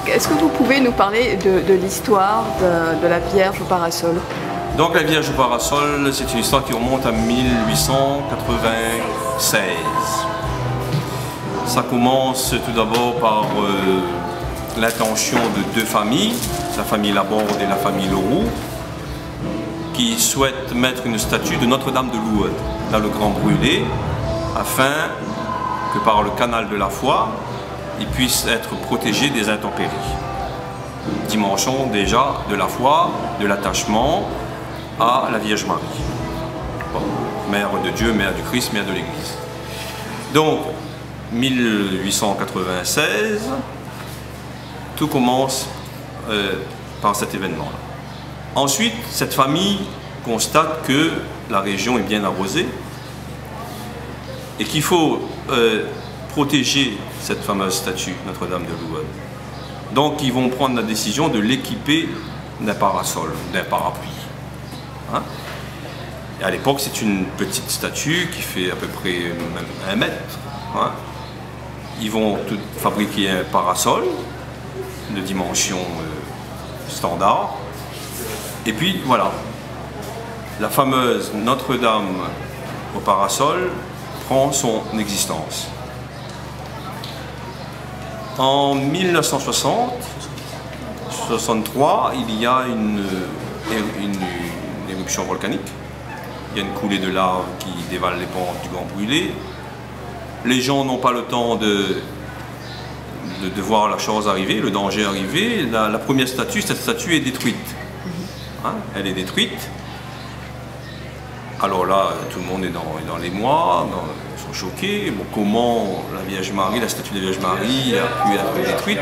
est-ce que vous pouvez nous parler de l'histoire de la Vierge au parasol? Donc la Vierge au parasol, c'est une histoire qui remonte à 1896. Ça commence tout d'abord par l'intention de deux familles, la famille Laborde et la famille Leroux, qui souhaitent mettre une statue de Notre-Dame de Lourdes dans le Grand Brûlé, afin que par le canal de la foi, il puisse être protégé des intempéries. Dimension déjà de la foi, de l'attachement à la Vierge Marie. Bon, mère de Dieu, mère du Christ, mère de l'Église. Donc, 1896, tout commence par cet événement-là. Ensuite, cette famille constate que la région est bien arrosée et qu'il faut protéger cette fameuse statue Notre-Dame de Lourdes. Donc ils vont prendre la décision de l'équiper d'un parasol, d'un parapluie. Hein? Et à l'époque, c'est une petite statue qui fait à peu près même 1 mètre. Hein? Ils vont fabriquer un parasol de dimension standard. Et puis voilà, la fameuse Notre-Dame au parasol prend son existence. En 1963, il y a une éruption volcanique. Il y a une coulée de lave qui dévale les pentes du Grand Brûlé. Les gens n'ont pas le temps de voir la chose arriver, le danger arriver. La première statue, cette statue est détruite. Hein? Elle est détruite. Alors là, tout le monde est dans l'émoi, ils sont choqués. Bon, comment la Vierge Marie, la statue de la Vierge Marie a pu être détruite?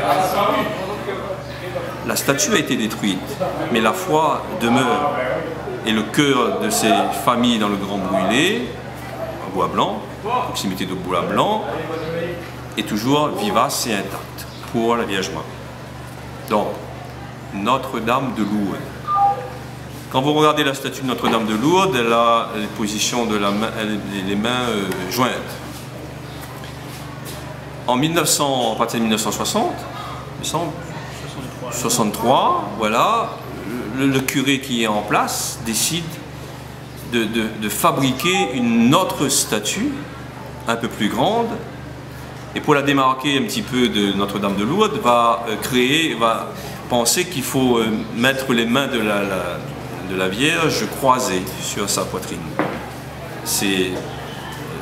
La statue a été détruite, mais la foi demeure. Et le cœur de ces familles dans le Grand Brûlé, à Bois Blanc, à proximité de Bois Blanc, est toujours vivace et intacte pour la Vierge Marie. Donc, Notre-Dame de Lourdes. Quand vous regardez la statue de Notre-Dame de Lourdes, elle a les positions de la main, les mains jointes. À partir de 1960, il me semble, 63, voilà, le curé qui est en place décide de fabriquer une autre statue, un peu plus grande, et pour la démarquer un petit peu de Notre-Dame de Lourdes, va penser qu'il faut mettre les mains de la Vierge croisée sur sa poitrine. C'est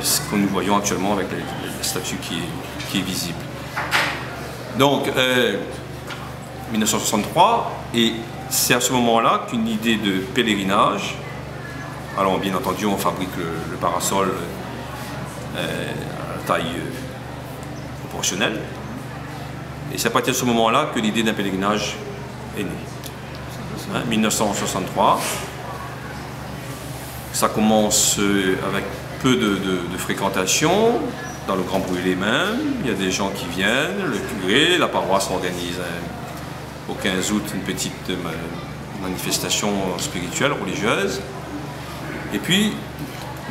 ce que nous voyons actuellement avec la statue qui est visible. Donc, 1963, et c'est à ce moment-là qu'une idée de pèlerinage, alors bien entendu on fabrique le parasol à la taille proportionnelle, et c'est à partir de ce moment-là que l'idée d'un pèlerinage est née. 1963, ça commence avec peu de fréquentation, dans le Grand Brûlé même, il y a des gens qui viennent, le curé, la paroisse organise au 15 août une petite manifestation spirituelle, religieuse, et puis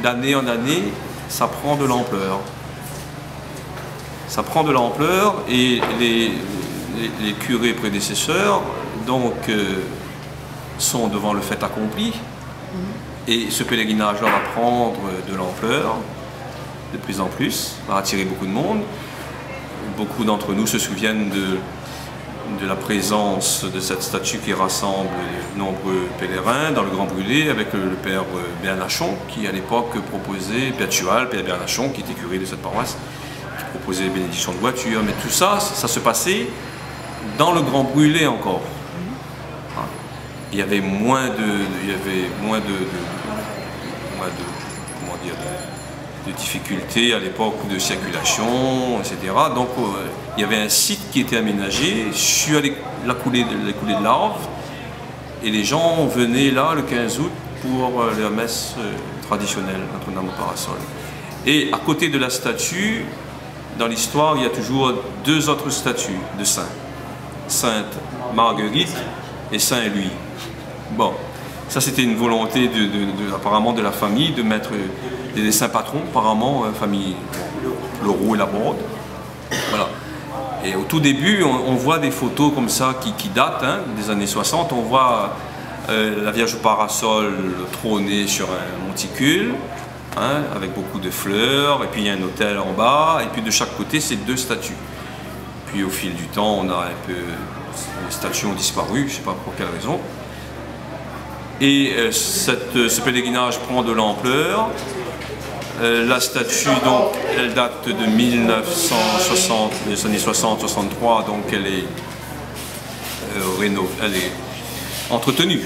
d'année en année, ça prend de l'ampleur. Ça prend de l'ampleur et les curés prédécesseurs, donc, sont devant le fait accompli, et ce pèlerinage va prendre de l'ampleur de plus en plus, va attirer beaucoup de monde. Beaucoup d'entre nous se souviennent de la présence de cette statue qui rassemble de nombreux pèlerins dans le Grand Brûlé, avec le père Bernachon qui à l'époque proposait, Père Tual, père Bernachon qui était curé de cette paroisse, qui proposait les bénédictions de voiture, mais tout ça, ça se passait dans le Grand Brûlé encore. Il y avait moins de difficultés à l'époque de circulation, etc. Donc il y avait un site qui était aménagé sur la coulée de l'Arve, et les gens venaient là le 15 août pour la messe traditionnelle, Notre-Dame au parasol. Et à côté de la statue, dans l'histoire, il y a toujours deux autres statues de saints, Sainte Marguerite et Saint Louis. Bon, ça c'était une volonté apparemment de la famille de mettre des saints patrons, apparemment, famille Leroux et Laborde. Voilà. Et au tout début, on voit des photos comme ça qui datent des années 60. On voit la Vierge au parasol trôner sur un monticule, avec beaucoup de fleurs, et puis il y a un autel en bas, et puis de chaque côté, c'est 2 statues. Puis au fil du temps, on a un peu... les statues ont disparu, je ne sais pas pour quelle raison. Et ce pèlerinage prend de l'ampleur. La statue, donc, elle date de 1960, les années 60-63, donc elle est entretenue.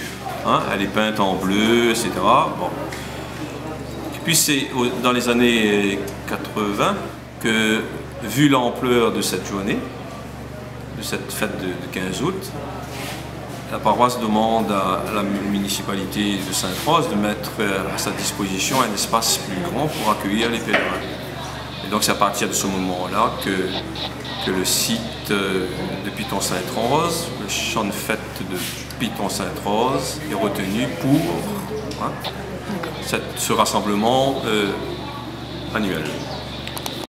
Elle est peinte en bleu, etc. Bon. Et puis c'est dans les années 80 que, vu l'ampleur de cette journée, de cette fête de 15 août, la paroisse demande à la municipalité de Sainte-Rose de mettre à sa disposition un espace plus grand pour accueillir les pèlerins. Et donc c'est à partir de ce moment-là que le site de Piton-Sainte-Rose, le champ de fête de Piton-Sainte-Rose, est retenu pour ce rassemblement annuel.